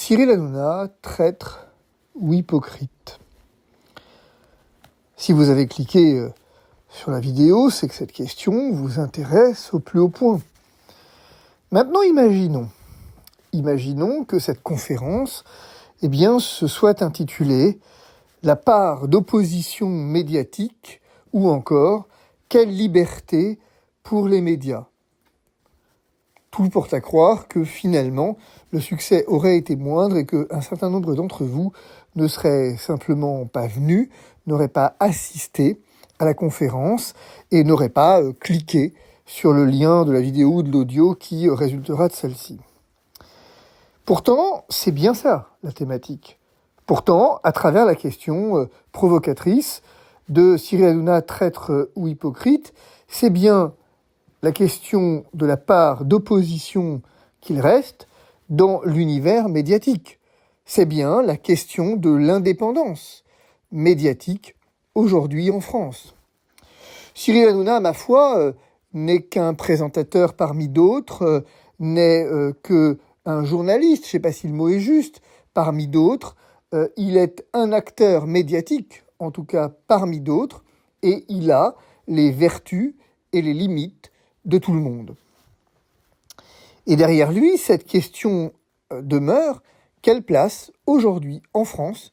Cyril Hanouna, traître ou hypocrite? Si vous avez cliqué sur la vidéo, c'est que cette question vous intéresse au plus haut point. Maintenant, imaginons que cette conférence se soit intitulée « La part d'opposition médiatique » ou encore « Quelle liberté pour les médias ?» Tout porte à croire que finalement, le succès aurait été moindre et qu'un certain nombre d'entre vous ne seraient simplement pas venus, n'auraient pas assisté à la conférence et n'auraient pas cliqué sur le lien de la vidéo ou de l'audio qui résultera de celle-ci. Pourtant, c'est bien ça, la thématique. Pourtant, à travers la question provocatrice de Cyril Hanouna, traître ou hypocrite, c'est bien la question de la part d'opposition qu'il reste dans l'univers médiatique. C'est bien la question de l'indépendance médiatique aujourd'hui en France. Cyril Hanouna, ma foi, n'est qu'un présentateur parmi d'autres, n'est qu'un journaliste, je ne sais pas si le mot est juste, parmi d'autres. Il est un acteur médiatique, en tout cas parmi d'autres, et il a les vertus et les limites de tout le monde. Et derrière lui, cette question demeure: quelle place aujourd'hui en France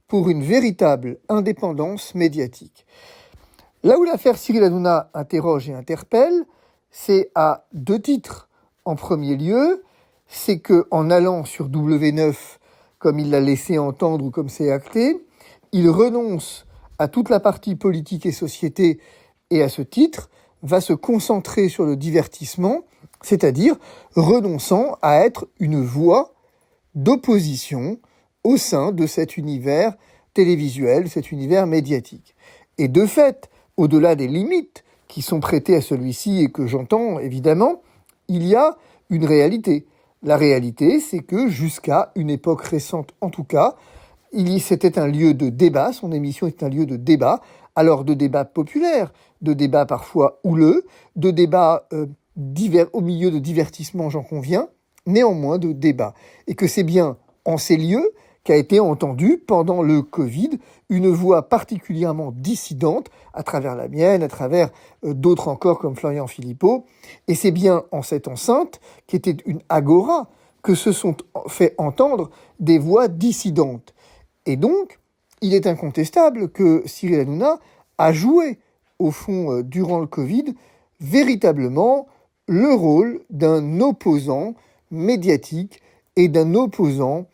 pour une véritable indépendance médiatique? Là où l'affaire Cyril Hanouna interroge et interpelle, c'est à deux titres. En premier lieu, c'est qu'en allant sur W9, comme il l'a laissé entendre ou comme c'est acté, il renonce à toute la partie politique et société et à ce titre va se concentrer sur le divertissement, c'est-à-dire renonçant à être une voix d'opposition au sein de cet univers télévisuel, cet univers médiatique. Et de fait, au-delà des limites qui sont prêtées à celui-ci et que j'entends évidemment, il y a une réalité. La réalité, c'est que jusqu'à une époque récente en tout cas, c'était un lieu de débat, son émission était un lieu de débat, alors de débat populaire, de débat parfois houleux, de débat au milieu de divertissement, j'en conviens, néanmoins de débat. Et que c'est bien en ces lieux qu'a été entendue pendant le Covid une voix particulièrement dissidente, à travers la mienne, à travers d'autres encore comme Florian Philippot. Et c'est bien en cette enceinte, qui était une agora, que se sont fait entendre des voix dissidentes. Et donc, il est incontestable que Cyril Hanouna a joué, au fond, durant le Covid, véritablement le rôle d'un opposant médiatique et d'un opposant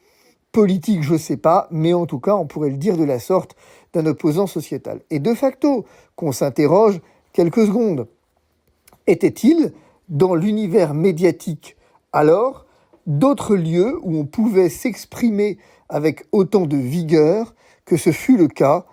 politique, je ne sais pas, mais en tout cas, on pourrait le dire de la sorte, d'un opposant sociétal. Et de facto, qu'on s'interroge quelques secondes, était-il, dans l'univers médiatique alors, d'autres lieux où on pouvait s'exprimer avec autant de vigueur que ce fut le cas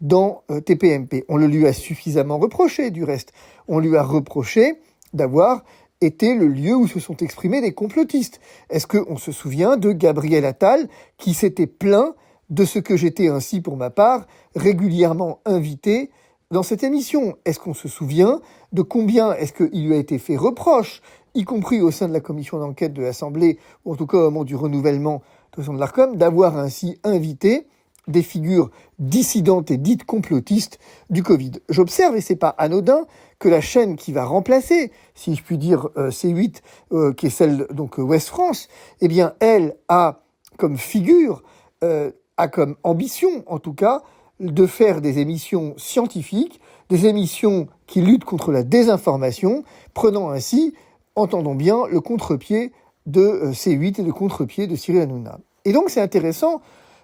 dans TPMP. On le lui a suffisamment reproché, du reste. On lui a reproché d'avoir été le lieu où se sont exprimés des complotistes. Est-ce qu'on se souvient de Gabriel Attal qui s'était plaint de ce que j'étais ainsi, pour ma part, régulièrement invité dans cette émission? Est-ce qu'on se souvient de combien est-ce qu'il lui a été fait reproche, y compris au sein de la commission d'enquête de l'Assemblée, ou en tout cas au moment du renouvellement de l'Arcom, d'avoir ainsi invité des figures dissidentes et dites complotistes du Covid. J'observe, et c'est pas anodin, que la chaîne qui va remplacer, si je puis dire, C8, qui est celle, donc, Ouest France, eh bien, elle a comme figure, a comme ambition, en tout cas, de faire des émissions scientifiques, des émissions qui luttent contre la désinformation, prenant ainsi, entendons bien, le contre-pied de C8 et le contre-pied de Cyril Hanouna. Et donc, c'est intéressant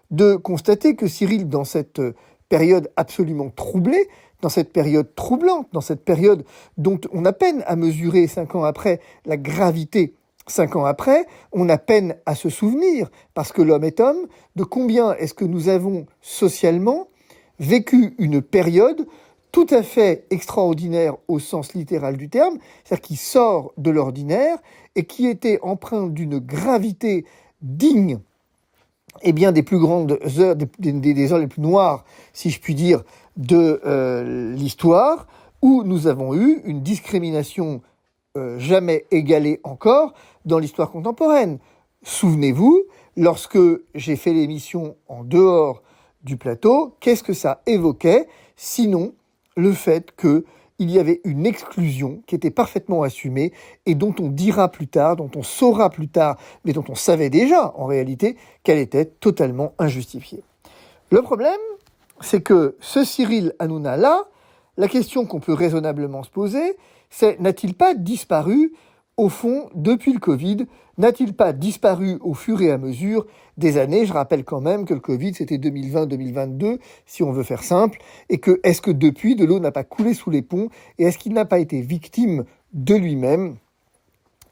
de constater que Cyril, dans cette période absolument troublée, dans cette période troublante, dans cette période dont on a peine à mesurer 5 ans après la gravité, 5 ans après, on a peine à se souvenir, parce que l'homme est homme, de combien est-ce que nous avons socialement vécu une période tout à fait extraordinaire au sens littéral du terme, c'est-à-dire qui sort de l'ordinaire et qui était empreinte d'une gravité digne des plus grandes heures, des heures les plus noires, si je puis dire, de l'histoire, où nous avons eu une discrimination jamais égalée encore dans l'histoire contemporaine. souvenez-vous, lorsque j'ai fait l'émission en dehors du plateau, qu'est-ce que ça évoquait, sinon le fait qu'il y avait une exclusion qui était parfaitement assumée et dont on dira plus tard, dont on saura plus tard, mais dont on savait déjà en réalité qu'elle était totalement injustifiée. Le problème, c'est que ce Cyril Hanouna-là, la question qu'on peut raisonnablement se poser, c'est n'a-t-il pas disparu au fond depuis le Covid? N'a-t-il pas disparu au fur et à mesure des années? Je rappelle quand même que le Covid, c'était 2020-2022, si on veut faire simple, et que est-ce que depuis, de l'eau n'a pas coulé sous les ponts, et est-ce qu'il n'a pas été victime de lui-même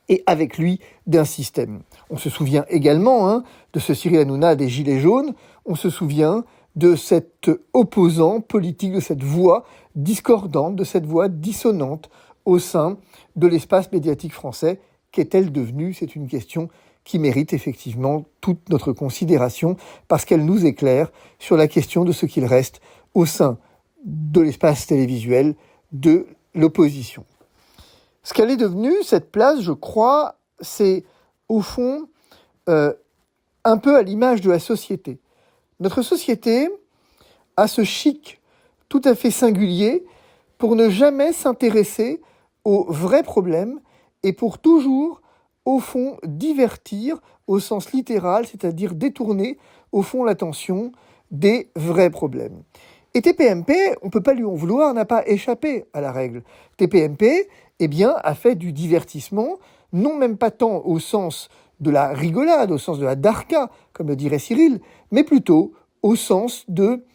et avec lui d'un système? On se souvient également de ce Cyril Hanouna des Gilets jaunes, on se souvient de cet opposant politique, de cette voix discordante, de cette voix dissonante au sein de l'espace médiatique français. Qu'est-elle devenue? C'est une question qui mérite effectivement toute notre considération parce qu'elle nous éclaire sur la question de ce qu'il reste au sein de l'espace télévisuel de l'opposition. Ce qu'elle est devenue, cette place, je crois, c'est au fond un peu à l'image de la société. Notre société a ce chic tout à fait singulier pour ne jamais s'intéresser aux vrais problèmes et pour toujours, au fond, divertir au sens littéral, c'est-à-dire détourner, au fond, l'attention des vrais problèmes. Et TPMP, on ne peut pas lui en vouloir, n'a pas échappé à la règle. TPMP, eh bien, a fait du divertissement, non même pas tant au sens de la rigolade, au sens de la darka, comme le dirait Cyril, mais plutôt au sens de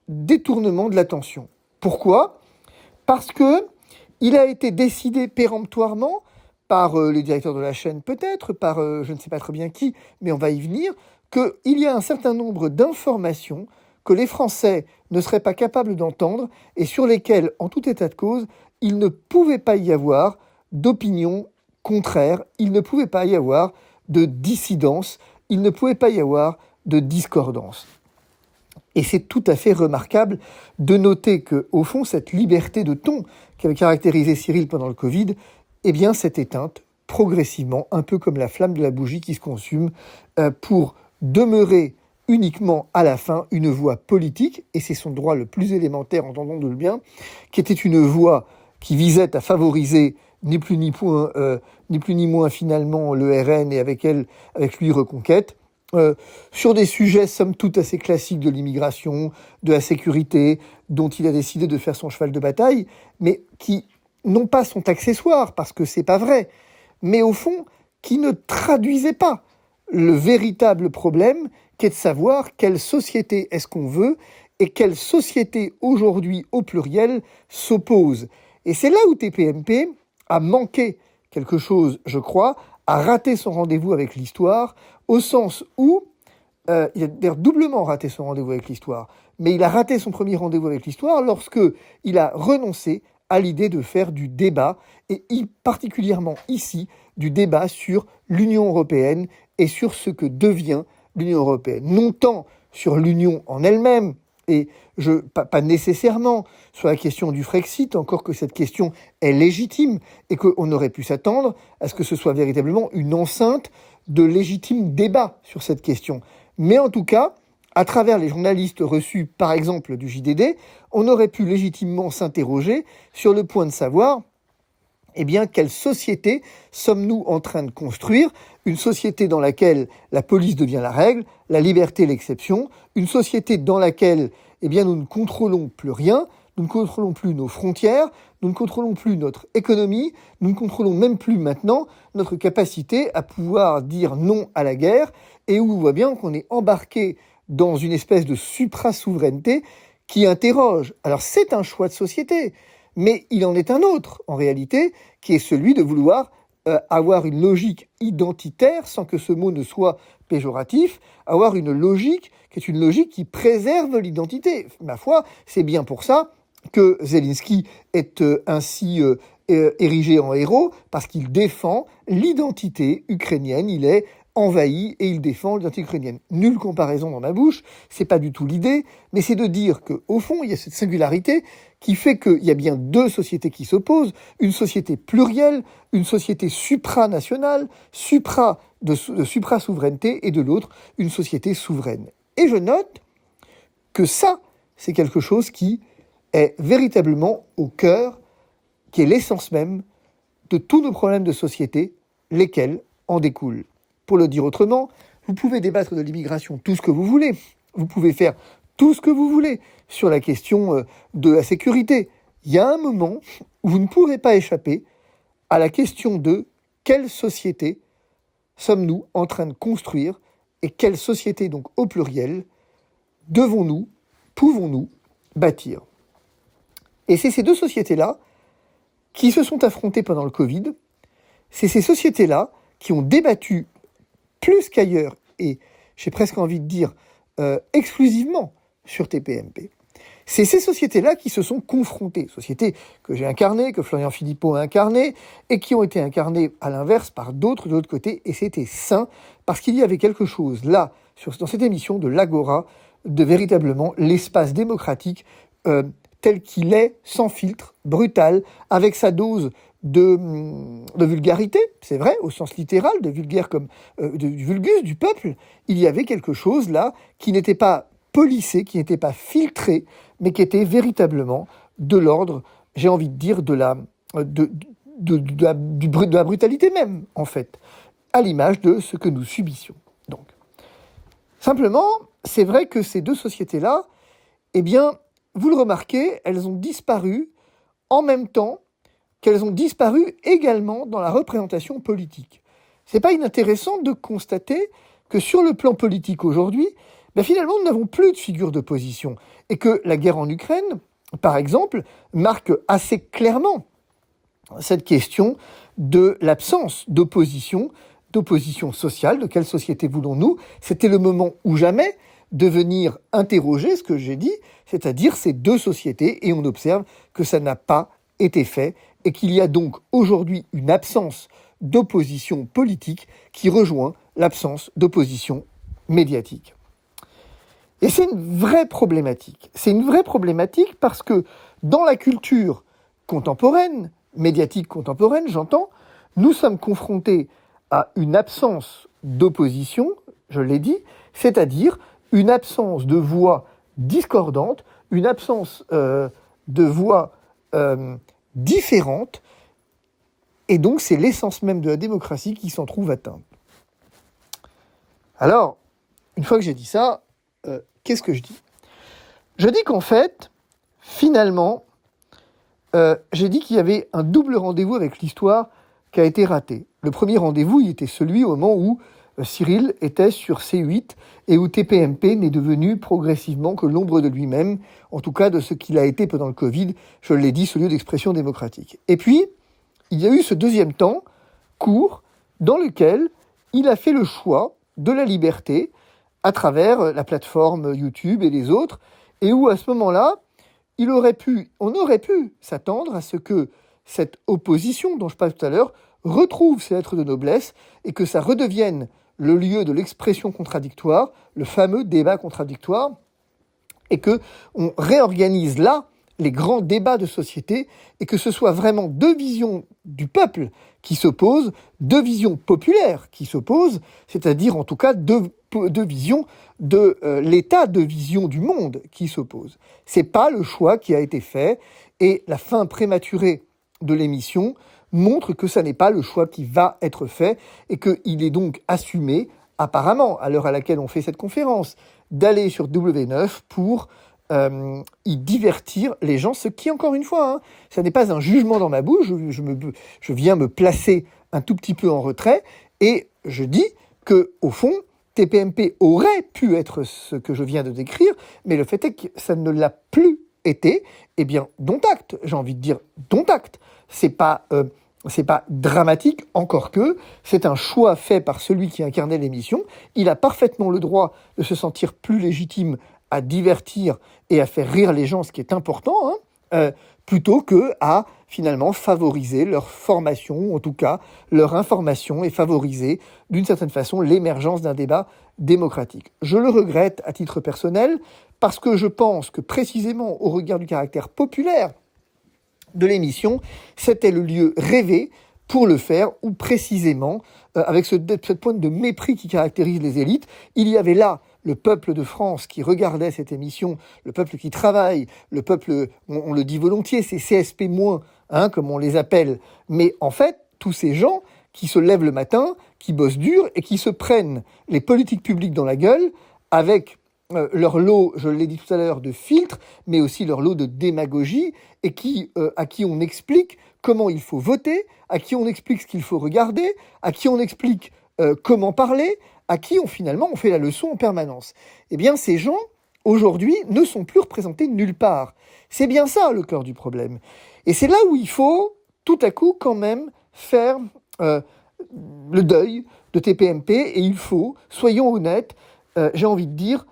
détournement de l'attention. Pourquoi ? Parce que il a été décidé péremptoirement par les directeurs de la chaîne peut-être, par je ne sais pas très bien qui, mais on va y venir, qu'il y a un certain nombre d'informations que les Français ne seraient pas capables d'entendre et sur lesquelles, en tout état de cause, il ne pouvait pas y avoir d'opinion contraire, il ne pouvait pas y avoir de dissidence, il ne pouvait pas y avoir de discordance. Et c'est tout à fait remarquable de noter qu'au fond, cette liberté de ton qui avait caractérisé Cyril pendant le Covid, eh bien, s'est éteinte progressivement, un peu comme la flamme de la bougie qui se consume, pour demeurer uniquement à la fin une voix politique, et c'est son droit le plus élémentaire, entendons-le bien, qui était une voix qui visait à favoriser ni plus ni moins finalement le RN et avec lui Reconquête, sur des sujets somme toute assez classiques de l'immigration, de la sécurité, dont il a décidé de faire son cheval de bataille, mais qui non pas sont accessoires, parce que c'est pas vrai, mais au fond, qui ne traduisaient pas le véritable problème, qui est de savoir quelle société est-ce qu'on veut, et quelle société aujourd'hui, au pluriel, s'oppose. Et c'est là où TPMP a manqué quelque chose, je crois, a raté son rendez-vous avec l'histoire, au sens où, il a d'ailleurs doublement raté son rendez-vous avec l'histoire, mais il a raté son premier rendez-vous avec l'histoire lorsque il a renoncé à l'idée de faire du débat, et particulièrement ici, du débat sur l'Union européenne et sur ce que devient l'Union européenne. Non tant sur l'Union en elle-même, et pas nécessairement sur la question du Frexit, encore que cette question est légitime, et qu'on aurait pu s'attendre à ce que ce soit véritablement une enceinte de légitime débat sur cette question. Mais en tout cas, à travers les journalistes reçus, par exemple, du JDD, on aurait pu légitimement s'interroger sur le point de savoir, eh bien, quelle société sommes-nous en train de construire? Une société dans laquelle la police devient la règle, la liberté l'exception, une société dans laquelle, eh bien, nous ne contrôlons plus rien, nous ne contrôlons plus nos frontières, nous ne contrôlons plus notre économie, nous ne contrôlons même plus maintenant notre capacité à pouvoir dire non à la guerre, et où on voit bien qu'on est embarqué dans une espèce de supra-souveraineté qui interroge. Alors c'est un choix de société, mais il en est un autre, en réalité, qui est celui de vouloir avoir une logique identitaire, sans que ce mot ne soit péjoratif, avoir une logique qui est une logique qui préserve l'identité. Ma foi, c'est bien pour ça que Zelensky est ainsi érigé en héros, parce qu'il défend l'identité ukrainienne. Il est envahit et il défend l'identité ukrainienne. Nulle comparaison dans ma bouche, c'est pas du tout l'idée, mais c'est de dire qu'au fond, il y a cette singularité qui fait qu'il y a bien deux sociétés qui s'opposent, une société plurielle, une société supranationale, de supra-souveraineté, et de l'autre, une société souveraine. Et je note que ça, c'est quelque chose qui est véritablement au cœur, qui est l'essence même de tous nos problèmes de société, lesquels en découlent. Pour le dire autrement, vous pouvez débattre de l'immigration tout ce que vous voulez, vous pouvez faire tout ce que vous voulez sur la question de la sécurité. Il y a un moment où vous ne pourrez pas échapper à la question de quelle société sommes-nous en train de construire et quelle société, donc au pluriel, pouvons-nous bâtir. Et c'est ces deux sociétés-là qui se sont affrontées pendant le Covid. C'est ces sociétés-là qui ont débattu plus qu'ailleurs, et j'ai presque envie de dire exclusivement sur TPMP. C'est ces sociétés-là qui se sont confrontées, sociétés que j'ai incarnées, que Florian Philippot a incarnées, et qui ont été incarnées à l'inverse par d'autres de l'autre côté, et c'était sain, parce qu'il y avait quelque chose là, dans cette émission de l'Agora, de véritablement l'espace démocratique tel qu'il est, sans filtre, brutal, avec sa dose de vulgarité, c'est vrai, au sens littéral, de vulgaire comme du vulgus, du peuple. Il y avait quelque chose là qui n'était pas policé, qui n'était pas filtré, mais qui était véritablement de l'ordre, j'ai envie de dire, de la brutalité même, en fait, à l'image de ce que nous subissions. Donc, simplement, c'est vrai que ces deux sociétés-là, eh bien, vous le remarquez, elles ont disparu en même temps qu'elles ont disparu également dans la représentation politique. C'est pas inintéressant de constater que sur le plan politique aujourd'hui, finalement, nous n'avons plus de figure d'opposition. Et que la guerre en Ukraine, par exemple, marque assez clairement cette question de l'absence d'opposition sociale. De quelle société voulons-nous ? C'était le moment ou jamais de venir interroger ce que j'ai dit, c'est-à-dire ces deux sociétés, et on observe que ça n'a pas été fait, et qu'il y a donc aujourd'hui une absence d'opposition politique qui rejoint l'absence d'opposition médiatique. Et c'est une vraie problématique. C'est une vraie problématique parce que dans la culture contemporaine, médiatique contemporaine, j'entends, nous sommes confrontés à une absence d'opposition, je l'ai dit, c'est-à-dire une absence de voix discordantes, une absence de voix différentes, et donc c'est l'essence même de la démocratie qui s'en trouve atteinte. Alors, une fois que j'ai dit ça, qu'est-ce que je dis ? Je dis qu'en fait, finalement, j'ai dit qu'il y avait un double rendez-vous avec l'histoire qui a été raté. Le premier rendez-vous, il était celui au moment où Cyril était sur C8 et où TPMP n'est devenu progressivement que l'ombre de lui-même, en tout cas de ce qu'il a été pendant le Covid, je l'ai dit, ce lieu d'expression démocratique. Et puis, il y a eu ce deuxième temps court dans lequel il a fait le choix de la liberté à travers la plateforme YouTube et les autres, et où à ce moment-là, on aurait pu s'attendre à ce que cette opposition dont je parle tout à l'heure retrouve ses lettres de noblesse et que ça redevienne le lieu de l'expression contradictoire, le fameux débat contradictoire, et que on réorganise là les grands débats de société et que ce soit vraiment deux visions du peuple qui s'opposent, deux visions populaires qui s'opposent, c'est-à-dire en tout cas deux visions de l'état de vision du monde qui s'opposent. C'est pas le choix qui a été fait et la fin prématurée de l'émission montre que ça n'est pas le choix qui va être fait et qu'il est donc assumé, apparemment, à l'heure à laquelle on fait cette conférence, d'aller sur W9 pour y divertir les gens, ce qui, encore une fois, ça n'est pas un jugement dans ma bouche, je viens me placer un tout petit peu en retrait, et je dis que au fond, TPMP aurait pu être ce que je viens de décrire, mais le fait est que ça ne l'a plus été, eh bien, dont acte, j'ai envie de dire, dont acte. C'est pas dramatique, encore que c'est un choix fait par celui qui incarnait l'émission. Il a parfaitement le droit de se sentir plus légitime à divertir et à faire rire les gens, ce qui est important, plutôt que à finalement favoriser leur formation, ou en tout cas leur information, et favoriser d'une certaine façon l'émergence d'un débat démocratique. Je le regrette à titre personnel parce que je pense que précisément au regard du caractère populaire de l'émission, c'était le lieu rêvé pour le faire, ou précisément, avec cette pointe de mépris qui caractérise les élites, il y avait là le peuple de France qui regardait cette émission, le peuple qui travaille, le peuple, on le dit volontiers, c'est CSP-, comme on les appelle, mais en fait, tous ces gens qui se lèvent le matin, qui bossent dur et qui se prennent les politiques publiques dans la gueule avec leur lot, je l'ai dit tout à l'heure, de filtres, mais aussi leur lot de démagogie, et à qui on explique comment il faut voter, à qui on explique ce qu'il faut regarder, à qui on explique comment parler, à qui on fait la leçon en permanence. Eh bien, ces gens, aujourd'hui, ne sont plus représentés nulle part. C'est bien ça, le cœur du problème. Et c'est là où il faut, tout à coup, quand même, faire le deuil de TPMP, et il faut, soyons honnêtes, j'ai envie de dire,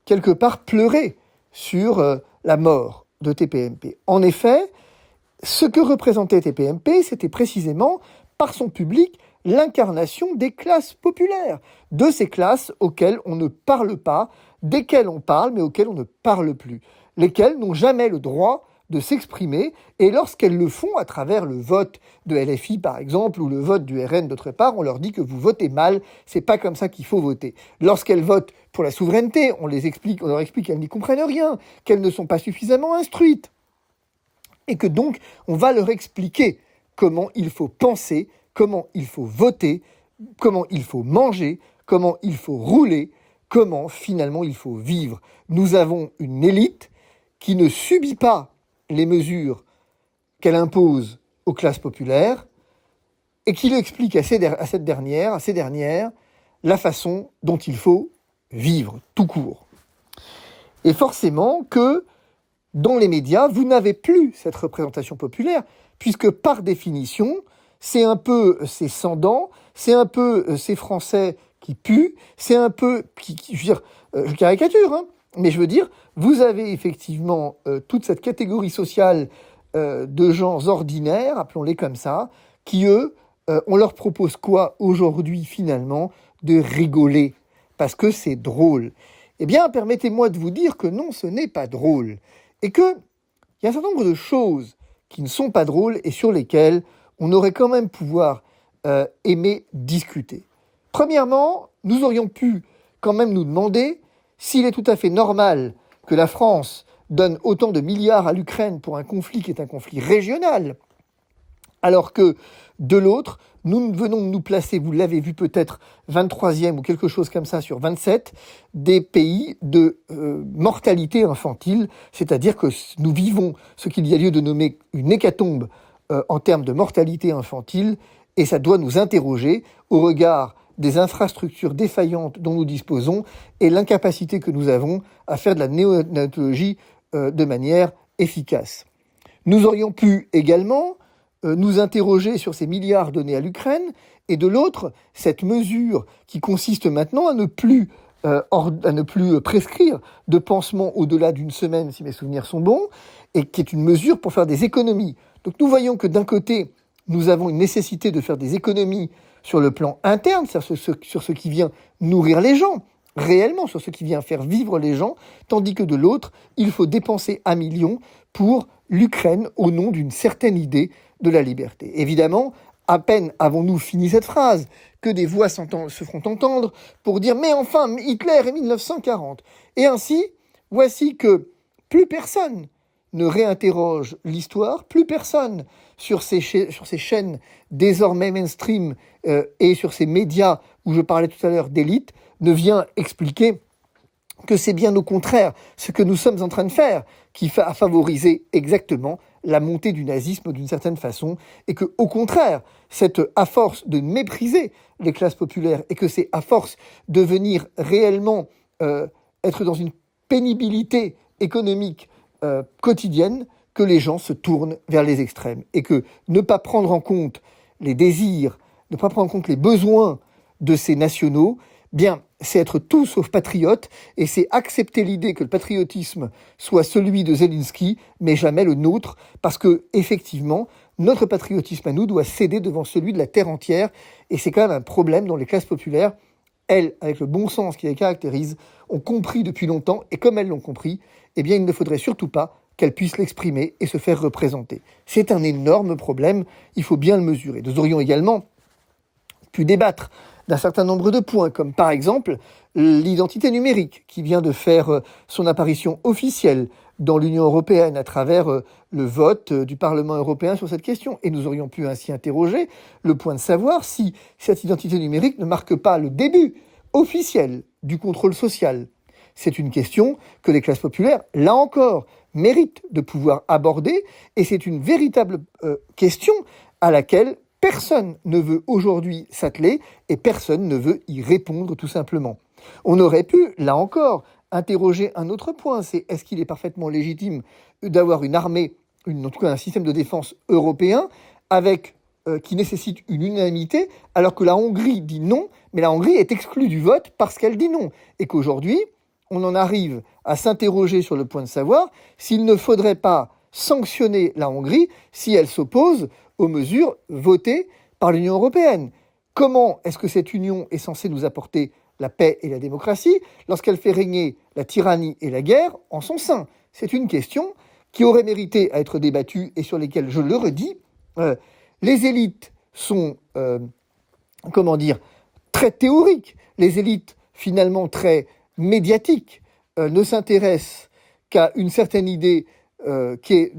quelque part, pleurer sur la mort de TPMP. En effet, ce que représentait TPMP, c'était précisément, par son public, l'incarnation des classes populaires, de ces classes auxquelles on ne parle pas, desquelles on parle, mais auxquelles on ne parle plus, lesquelles n'ont jamais le droit de s'exprimer, et lorsqu'elles le font à travers le vote de LFI par exemple, ou le vote du RN d'autre part, on leur dit que vous votez mal, c'est pas comme ça qu'il faut voter. Lorsqu'elles votent pour la souveraineté, on leur explique qu'elles n'y comprennent rien, qu'elles ne sont pas suffisamment instruites, et que donc on va leur expliquer comment il faut penser, comment il faut voter, comment il faut manger, comment il faut rouler, comment finalement il faut vivre. Nous avons une élite qui ne subit pas les mesures qu'elle impose aux classes populaires et qui explique à ces dernières, la façon dont il faut vivre, tout court. Et forcément que dans les médias, vous n'avez plus cette représentation populaire, puisque par définition, c'est un peu ces sans-dents, c'est un peu ces Français qui puent, c'est un peu, je veux dire, je caricature, hein, mais je veux dire, vous avez effectivement toute cette catégorie sociale de gens ordinaires, appelons-les comme ça, qui eux, on leur propose quoi aujourd'hui finalement? De rigoler, parce que c'est drôle. Eh bien, permettez-moi de vous dire que non, ce n'est pas drôle. Et qu'il y a un certain nombre de choses qui ne sont pas drôles et sur lesquelles on aurait quand même pouvoir aimer discuter. Premièrement, nous aurions pu quand même nous demander s'il est tout à fait normal que la France donne autant de milliards à l'Ukraine pour un conflit qui est un conflit régional, alors que, de l'autre, nous venons de nous placer, vous l'avez vu peut-être, 23e ou quelque chose comme ça sur 27, des pays de mortalité infantile, c'est-à-dire que nous vivons ce qu'il y a lieu de nommer une hécatombe en termes de mortalité infantile, et ça doit nous interroger au regard des infrastructures défaillantes dont nous disposons et l'incapacité que nous avons à faire de la néonatologie de manière efficace. Nous aurions pu également nous interroger sur ces milliards donnés à l'Ukraine, et de l'autre, cette mesure qui consiste maintenant à ne plus prescrire de pansement au-delà d'une semaine, si mes souvenirs sont bons, et qui est une mesure pour faire des économies. Donc nous voyons que d'un côté, nous avons une nécessité de faire des économies sur le plan interne, c'est-à-dire sur ce qui vient nourrir les gens, réellement sur ce qui vient faire vivre les gens, tandis que de l'autre, il faut dépenser 1 million pour l'Ukraine au nom d'une certaine idée de la liberté. Évidemment, à peine avons-nous fini cette phrase que des voix se feront entendre pour dire « Mais enfin, Hitler est 1940 !» Et ainsi, voici que plus personne ne réinterroge l'histoire, plus personne sur ces chaînes désormais mainstream et sur ces médias où je parlais tout à l'heure d'élite ne vient expliquer que c'est bien au contraire ce que nous sommes en train de faire qui a favorisé exactement la montée du nazisme d'une certaine façon, et que au contraire, à force de mépriser les classes populaires, et que c'est à force de venir réellement être dans une pénibilité économique quotidienne, que les gens se tournent vers les extrêmes, et que ne pas prendre en compte les désirs, ne pas prendre en compte les besoins de ces nationaux, bien, c'est être tout sauf patriote, et c'est accepter l'idée que le patriotisme soit celui de Zelensky, mais jamais le nôtre, parce que, effectivement, notre patriotisme à nous doit céder devant celui de la terre entière, et c'est quand même un problème dont les classes populaires, elles, avec le bon sens qui les caractérise, ont compris depuis longtemps, et comme elles l'ont compris, eh bien, il ne faudrait surtout pas qu'elles puissent l'exprimer et se faire représenter. C'est un énorme problème, il faut bien le mesurer. Nous aurions également pu débattre d'un certain nombre de points, comme par exemple l'identité numérique, qui vient de faire son apparition officielle dans l'Union européenne à travers le vote du Parlement européen sur cette question. Et nous aurions pu ainsi interroger le point de savoir si cette identité numérique ne marque pas le début officiel du contrôle social. C'est une question que les classes populaires, là encore, méritent de pouvoir aborder, et c'est une véritable question à laquelle personne ne veut aujourd'hui s'atteler et personne ne veut y répondre tout simplement. On aurait pu, là encore, interroger un autre point, c'est est-ce qu'il est parfaitement légitime d'avoir une armée, en tout cas un système de défense européen, avec qui nécessite une unanimité, alors que la Hongrie dit non, mais la Hongrie est exclue du vote parce qu'elle dit non, et qu'aujourd'hui, on en arrive à s'interroger sur le point de savoir s'il ne faudrait pas sanctionner la Hongrie si elle s'oppose aux mesures votées par l'Union européenne. Comment est-ce que cette union est censée nous apporter la paix et la démocratie lorsqu'elle fait régner la tyrannie et la guerre en son sein? C'est une question qui aurait mérité à être débattue et sur lesquelles, je le redis, les élites sont, très théoriques. Les élites, finalement, très médiatiques, ne s'intéressent qu'à une certaine idée qui est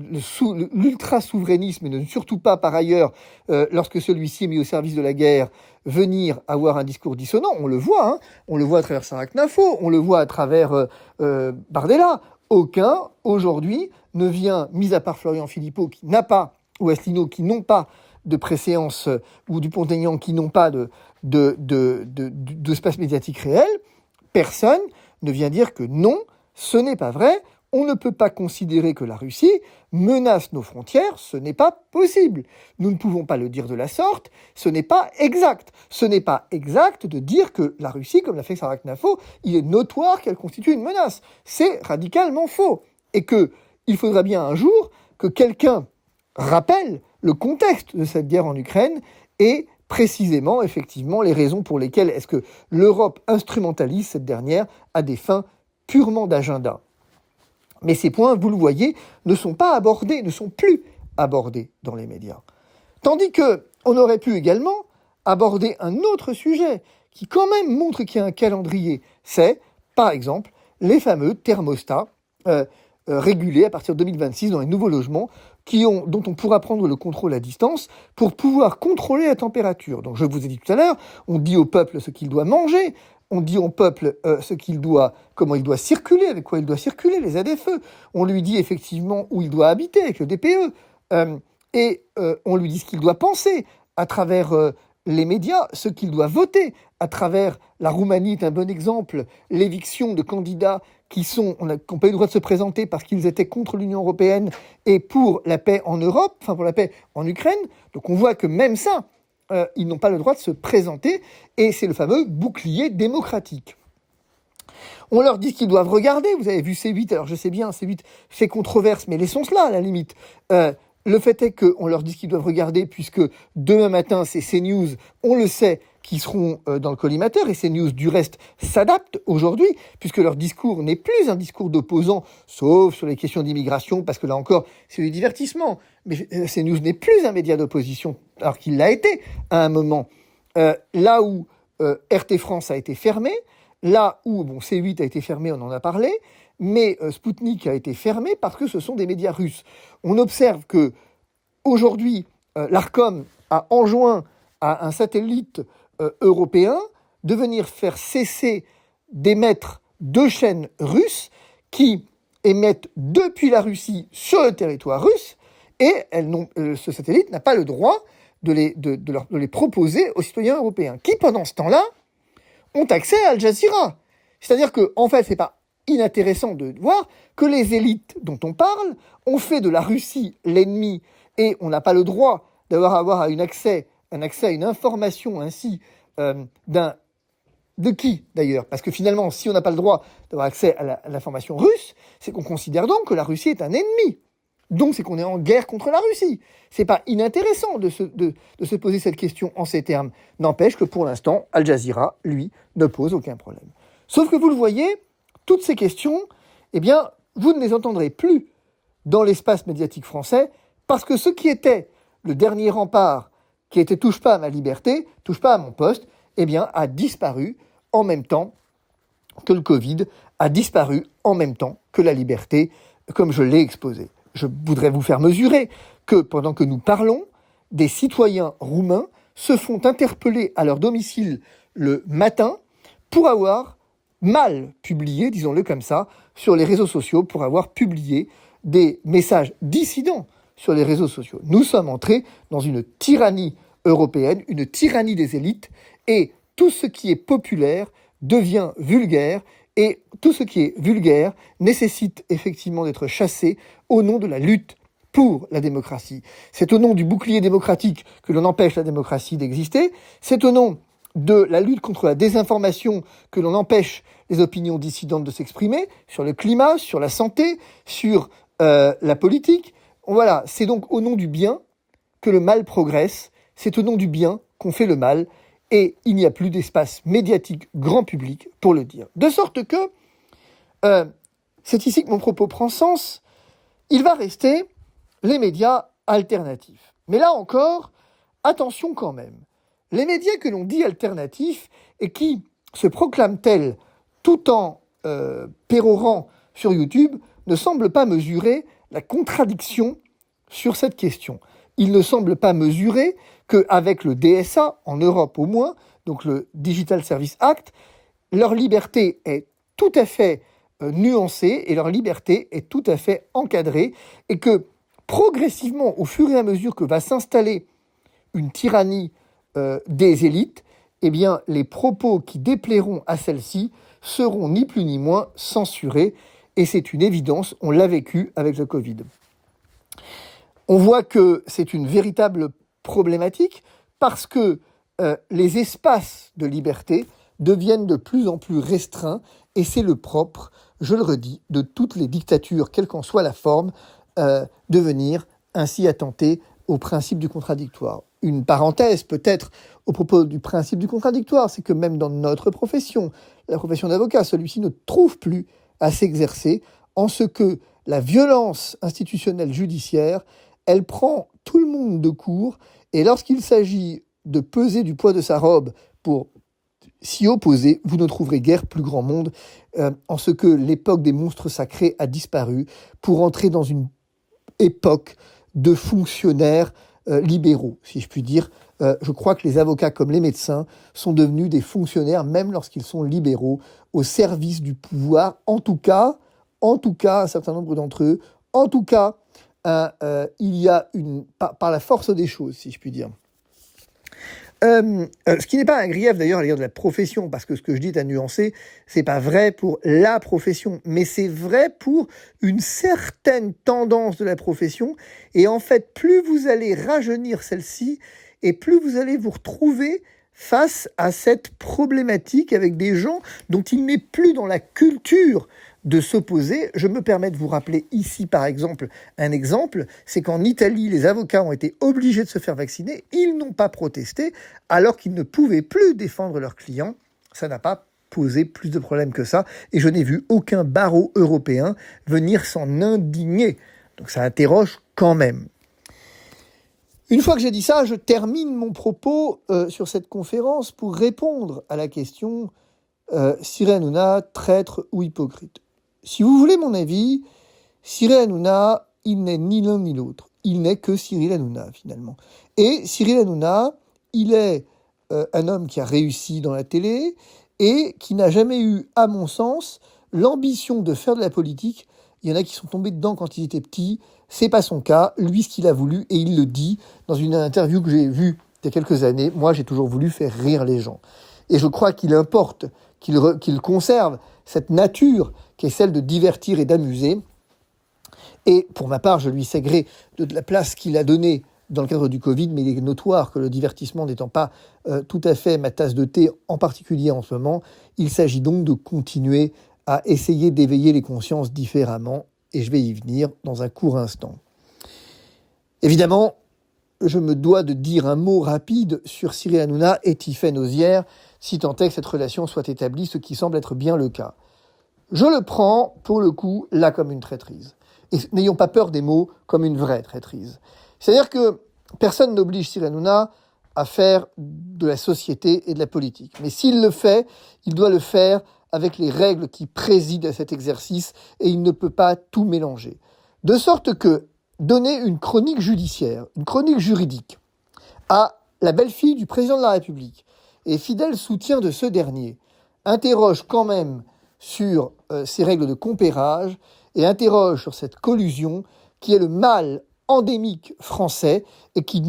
l'ultra-souverainisme, et ne surtout pas, par ailleurs, lorsque celui-ci est mis au service de la guerre, venir avoir un discours dissonant. On le voit, on le voit à travers Sarah-Knafo, on le voit à travers Bardella. Aucun, aujourd'hui, ne vient, mis à part Florian Philippot, qui n'a pas, ou Asselineau, qui n'ont pas de préséance, ou Dupont-Aignan, qui n'ont pas d'espace médiatique réel, personne ne vient dire que non, ce n'est pas vrai. On ne peut pas considérer que la Russie menace nos frontières, ce n'est pas possible. Nous ne pouvons pas le dire de la sorte, ce n'est pas exact. Ce n'est pas exact de dire que la Russie, comme l'a fait Sarah-Knafo, il est notoire qu'elle constitue une menace. C'est radicalement faux. Et qu'il faudra bien un jour que quelqu'un rappelle le contexte de cette guerre en Ukraine et précisément, effectivement, les raisons pour lesquelles est-ce que l'Europe instrumentalise cette dernière à des fins purement d'agenda. Mais ces points, vous le voyez, ne sont pas abordés, ne sont plus abordés dans les médias. Tandis qu'on aurait pu également aborder un autre sujet qui quand même montre qu'il y a un calendrier. C'est, par exemple, les fameux thermostats régulés à partir de 2026 dans les nouveaux logements dont on pourra prendre le contrôle à distance pour pouvoir contrôler la température. Donc je vous ai dit tout à l'heure, on dit au peuple ce qu'il doit manger, on dit au peuple comment il doit circuler, avec quoi il doit circuler, les ZFE. On lui dit effectivement où il doit habiter avec le DPE. Et on lui dit ce qu'il doit penser à travers les médias, ce qu'il doit voter à travers la Roumanie est un bon exemple, l'éviction de candidats qui n'ont pas eu le droit de se présenter parce qu'ils étaient contre l'Union européenne et pour la paix en Europe, enfin pour la paix en Ukraine. Donc on voit que même ça, ils n'ont pas le droit de se présenter, et c'est le fameux bouclier démocratique. On leur dit qu'ils doivent regarder, vous avez vu C8, alors je sais bien, C8 fait controverse, mais laissons cela à la limite. Le fait est qu'on leur dit qu'ils doivent regarder, puisque demain matin, c'est CNews, on le sait, qui seront dans le collimateur, et CNews, du reste, s'adaptent aujourd'hui, puisque leur discours n'est plus un discours d'opposants, sauf sur les questions d'immigration, parce que là encore, c'est du divertissement. Mais CNews n'est plus un média d'opposition, alors qu'il l'a été à un moment. Là où RT France a été fermé, là où C8 a été fermé, on en a parlé, mais Sputnik a été fermé parce que ce sont des médias russes. On observe que aujourd'hui, l'Arcom a enjoint à un satellite européen de venir faire cesser d'émettre 2 chaînes russes qui émettent depuis la Russie sur le territoire russe, et ce satellite n'a pas le droit de les proposer aux citoyens européens, qui pendant ce temps-là ont accès à Al Jazeera. C'est-à-dire que, en fait, c'est pas inintéressant de voir que les élites dont on parle ont fait de la Russie l'ennemi, et on n'a pas le droit d'avoir un accès à une information ainsi d'un De qui, d'ailleurs? Parce que finalement, si on n'a pas le droit d'avoir accès à l'information russe, c'est qu'on considère donc que la Russie est un ennemi. Donc, c'est qu'on est en guerre contre la Russie. C'est pas inintéressant de se poser cette question en ces termes. N'empêche que pour l'instant, Al Jazeera, lui, ne pose aucun problème. Sauf que vous le voyez, toutes ces questions, eh bien, vous ne les entendrez plus dans l'espace médiatique français, parce que ce qui était le dernier rempart, qui était touche pas à ma liberté, touche pas à mon poste, eh bien, a disparu en même temps que le Covid, a disparu en même temps que la liberté, comme je l'ai exposé. Je voudrais vous faire mesurer que pendant que nous parlons, des citoyens roumains se font interpeller à leur domicile le matin pour avoir mal publié, disons-le comme ça, sur les réseaux sociaux, pour avoir publié des messages dissidents sur les réseaux sociaux. Nous sommes entrés dans une tyrannie européenne, une tyrannie des élites, et tout ce qui est populaire devient vulgaire, et tout ce qui est vulgaire nécessite effectivement d'être chassé au nom de la lutte pour la démocratie. C'est au nom du bouclier démocratique que l'on empêche la démocratie d'exister, c'est au nom de la lutte contre la désinformation que l'on empêche les opinions dissidentes de s'exprimer, sur le climat, sur la santé, sur la politique. Voilà, c'est donc au nom du bien que le mal progresse, c'est au nom du bien qu'on fait le mal, et il n'y a plus d'espace médiatique grand public pour le dire. De sorte que, c'est ici que mon propos prend sens, il va rester les médias alternatifs. Mais là encore, attention quand même. Les médias que l'on dit alternatifs et qui se proclament tels tout en pérorant sur YouTube ne semblent pas mesurer la contradiction sur cette question. Ils ne semblent pas mesurer qu'avec le DSA, en Europe au moins, donc le Digital Service Act, leur liberté est tout à fait nuancée et leur liberté est tout à fait encadrée, et que progressivement, au fur et à mesure que va s'installer une tyrannie des élites, eh bien, les propos qui déplairont à celle-ci seront ni plus ni moins censurés, et c'est une évidence, on l'a vécu avec le Covid. On voit que c'est une véritable problématique parce que les espaces de liberté deviennent de plus en plus restreints, et c'est le propre, je le redis, de toutes les dictatures, quelle qu'en soit la forme, de venir ainsi attenter au principe du contradictoire. Une parenthèse peut-être au propos du principe du contradictoire, c'est que même dans notre profession, la profession d'avocat, celui-ci ne trouve plus à s'exercer, en ce que la violence institutionnelle judiciaire, elle prend tout le monde de court, et lorsqu'il s'agit de peser du poids de sa robe pour s'y opposer, vous ne trouverez guère plus grand monde, en ce que l'époque des monstres sacrés a disparu pour entrer dans une époque de fonctionnaires libéraux, si je puis dire. Je crois que les avocats comme les médecins sont devenus des fonctionnaires, même lorsqu'ils sont libéraux, au service du pouvoir, en tout cas, un certain nombre d'entre eux, en tout cas, il y a par la force des choses, si je puis dire. Ce qui n'est pas un grief d'ailleurs à l'égard de la profession, parce que ce que je dis est à nuancer, c'est pas vrai pour la profession, mais c'est vrai pour une certaine tendance de la profession, et en fait, plus vous allez rajeunir celle-ci, et plus vous allez vous retrouver face à cette problématique avec des gens dont il n'est plus dans la culture de s'opposer. Je me permets de vous rappeler ici, par exemple, un exemple, c'est qu'en Italie, les avocats ont été obligés de se faire vacciner, ils n'ont pas protesté, alors qu'ils ne pouvaient plus défendre leurs clients. Ça n'a pas posé plus de problèmes que ça, et je n'ai vu aucun barreau européen venir s'en indigner. Donc ça interroge quand même. Une fois que j'ai dit ça, je termine mon propos sur cette conférence pour répondre à la question Cyril Hanouna, traître ou hypocrite. Si vous voulez mon avis, Cyril Hanouna, il n'est ni l'un ni l'autre. Il n'est que Cyril Hanouna, finalement. Et Cyril Hanouna, il est un homme qui a réussi dans la télé et qui n'a jamais eu, à mon sens, l'ambition de faire de la politique. Il y en a qui sont tombés dedans quand ils étaient petits. C'est pas son cas. Lui, ce qu'il a voulu, et il le dit dans une interview que j'ai vue il y a quelques années, moi, j'ai toujours voulu faire rire les gens. Et je crois qu'il importe qu'il conserve cette nature qui est celle de divertir et d'amuser. Et pour ma part, je lui sais gré de la place qu'il a donnée dans le cadre du Covid, mais il est notoire que le divertissement n'étant pas tout à fait ma tasse de thé, en particulier en ce moment, il s'agit donc de continuer à essayer d'éveiller les consciences différemment, et je vais y venir dans un court instant. Évidemment, je me dois de dire un mot rapide sur Cyril Hanouna et Tiffaine Ozière, si tant est que cette relation soit établie, ce qui semble être bien le cas. Je le prends, pour le coup, là comme une traîtrise. Et n'ayons pas peur des mots, comme une vraie traîtrise. C'est-à-dire que personne n'oblige Cyril Hanouna à faire de la société et de la politique. Mais s'il le fait, il doit le faire avec les règles qui président à cet exercice, et il ne peut pas tout mélanger. De sorte que donner une chronique judiciaire, une chronique juridique, à la belle-fille du président de la République et fidèle soutien de ce dernier, interroge quand même sur ces règles de compérage et interroge sur cette collusion qui est le mal endémique français et qui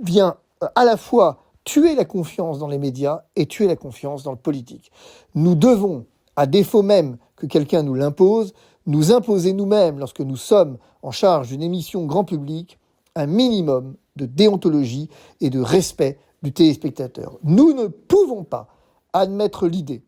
vient à la fois tuer la confiance dans les médias et tuer la confiance dans le politique. Nous devons, à défaut même que quelqu'un nous l'impose, nous imposer nous-mêmes, lorsque nous sommes en charge d'une émission grand public, un minimum de déontologie et de respect du téléspectateur. Nous ne pouvons pas admettre l'idée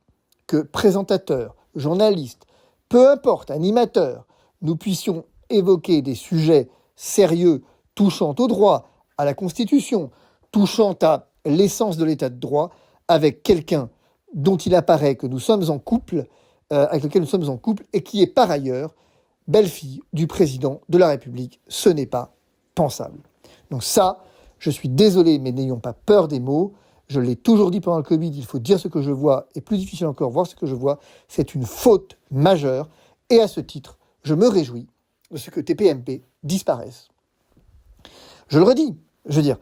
que présentateurs, journalistes, peu importe, animateurs, nous puissions évoquer des sujets sérieux touchant au droit, à la Constitution, touchant à l'essence de l'état de droit, avec quelqu'un dont il apparaît que nous sommes en couple, avec lequel nous sommes en couple, et qui est par ailleurs belle-fille du président de la République. Ce n'est pas pensable. Donc ça, je suis désolé, mais n'ayons pas peur des mots. Je l'ai toujours dit pendant le Covid, il faut dire ce que je vois, et plus difficile encore, voir ce que je vois. C'est une faute majeure, et à ce titre, je me réjouis de ce que TPMP disparaisse. Je le redis, je veux dire,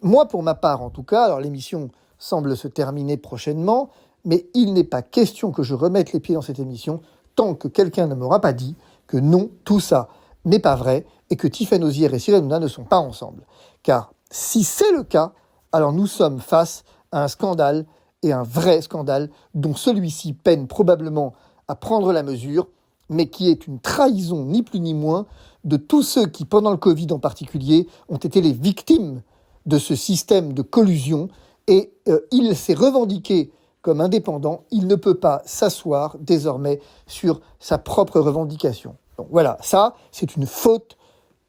moi pour ma part en tout cas, alors l'émission semble se terminer prochainement, mais il n'est pas question que je remette les pieds dans cette émission tant que quelqu'un ne m'aura pas dit que non, tout ça n'est pas vrai et que Tiffaine Ozière et Cyril Hanouna ne sont pas ensemble. Car si c'est le cas, alors nous sommes face à un scandale, et un vrai scandale, dont celui-ci peine probablement à prendre la mesure, mais qui est une trahison, ni plus ni moins, de tous ceux qui, pendant le Covid en particulier, ont été les victimes de ce système de collusion, et il s'est revendiqué comme indépendant, il ne peut pas s'asseoir désormais sur sa propre revendication. Donc voilà, ça, c'est une faute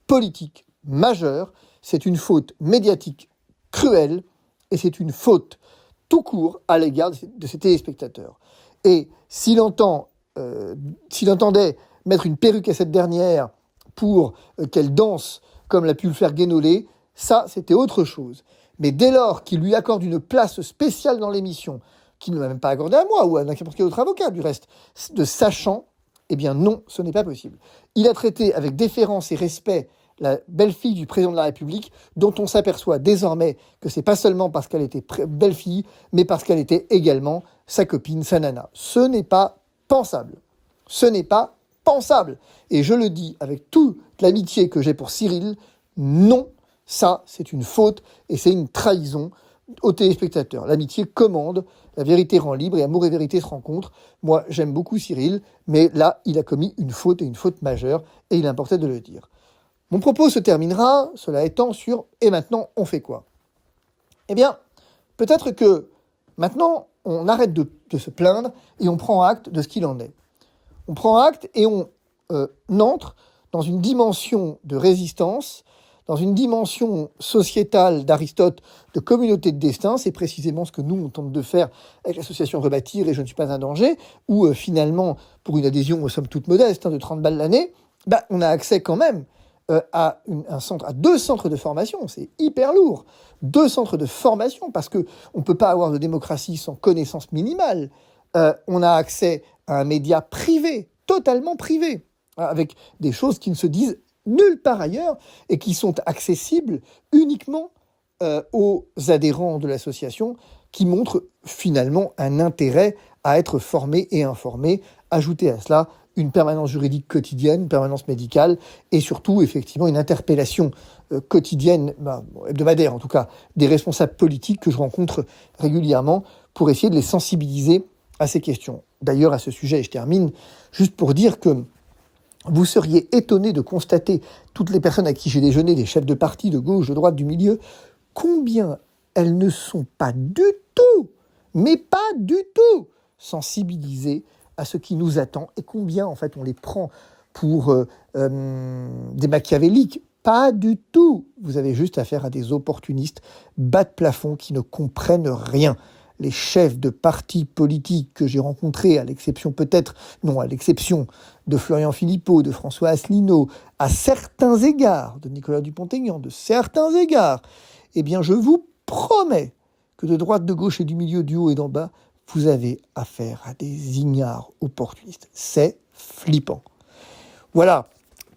politique majeure, c'est une faute médiatique cruelle, et c'est une faute tout court à l'égard de ses téléspectateurs. Et s'il entendait mettre une perruque à cette dernière pour qu'elle danse comme l'a pu le faire Guénolé, ça, c'était autre chose. Mais dès lors qu'il lui accorde une place spéciale dans l'émission, qu'il ne m'a même pas accordé à moi ou à n'importe quel autre avocat, du reste, de sachant, eh bien non, ce n'est pas possible. Il a traité avec déférence et respect la belle-fille du président de la République, dont on s'aperçoit désormais que c'est pas seulement parce qu'elle était belle-fille, mais parce qu'elle était également sa copine, sa nana. Ce n'est pas pensable. Ce n'est pas pensable. Et je le dis avec toute l'amitié que j'ai pour Cyril, non, ça, c'est une faute et c'est une trahison aux téléspectateurs. L'amitié commande, la vérité rend libre et amour et vérité se rencontrent. Moi, j'aime beaucoup Cyril, mais là, il a commis une faute et une faute majeure, et il importait de le dire. Mon propos se terminera, cela étant, sur « et maintenant, on fait quoi ?» Eh bien, peut-être que maintenant, on arrête de se plaindre et on prend acte de ce qu'il en est. On prend acte et on entre dans une dimension de résistance, dans une dimension sociétale d'Aristote, de communauté de destin. C'est précisément ce que nous, on tente de faire avec l'association Rebâtir et Je ne suis pas un danger, où finalement, pour une adhésion, somme toute modeste, de 30 balles l'année, on a accès quand même à deux centres de formation. C'est hyper lourd. 2 centres de formation, parce qu'on ne peut pas avoir de démocratie sans connaissance minimale. On a accès à un média privé, totalement privé, avec des choses qui ne se disent nulle part ailleurs et qui sont accessibles uniquement aux adhérents de l'association, qui montrent finalement un intérêt à être formés et informés. Ajoutez à cela une permanence juridique quotidienne, une permanence médicale, et surtout, effectivement, une interpellation quotidienne, hebdomadaire en tout cas, des responsables politiques que je rencontre régulièrement pour essayer de les sensibiliser à ces questions. D'ailleurs, à ce sujet, et je termine, juste pour dire que vous seriez étonné de constater, toutes les personnes à qui j'ai déjeuné, des chefs de parti, de gauche, de droite, du milieu, combien elles ne sont pas du tout, mais pas du tout, sensibilisées à ce qui nous attend, et combien en fait on les prend pour des machiavéliques. Pas du tout. Vous avez juste affaire à des opportunistes bas de plafond qui ne comprennent rien. Les chefs de partis politiques que j'ai rencontrés, à l'exception de Florian Philippot, de François Asselineau, à certains égards, de Nicolas Dupont-Aignan, de certains égards, eh bien je vous promets que de droite, de gauche et du milieu, du haut et d'en bas, vous avez affaire à des ignares opportunistes. C'est flippant. Voilà,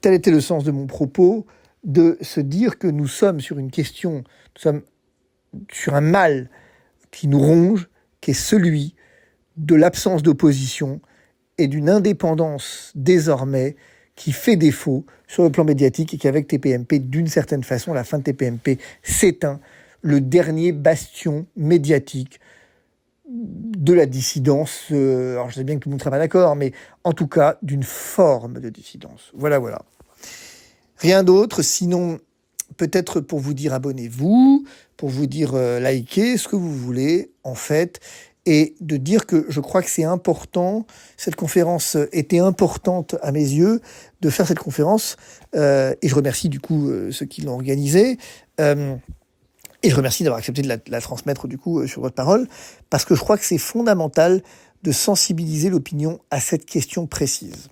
tel était le sens de mon propos, de se dire que nous sommes sur une question, nous sommes sur un mal qui nous ronge, qui est celui de l'absence d'opposition et d'une indépendance désormais qui fait défaut sur le plan médiatique et qu'avec TPMP, d'une certaine façon, la fin de TPMP s'éteint, le dernier bastion médiatique de la dissidence. Alors je sais bien que tout le monde ne sera pas d'accord, mais en tout cas d'une forme de dissidence. Voilà. Rien d'autre, sinon peut-être pour vous dire abonnez-vous, pour vous dire likez, ce que vous voulez, en fait, et de dire que je crois que c'est important, cette conférence était importante à mes yeux, de faire cette conférence, et je remercie du coup ceux qui l'ont organisée, et je remercie d'avoir accepté de la transmettre du coup sur votre parole, parce que je crois que c'est fondamental de sensibiliser l'opinion à cette question précise.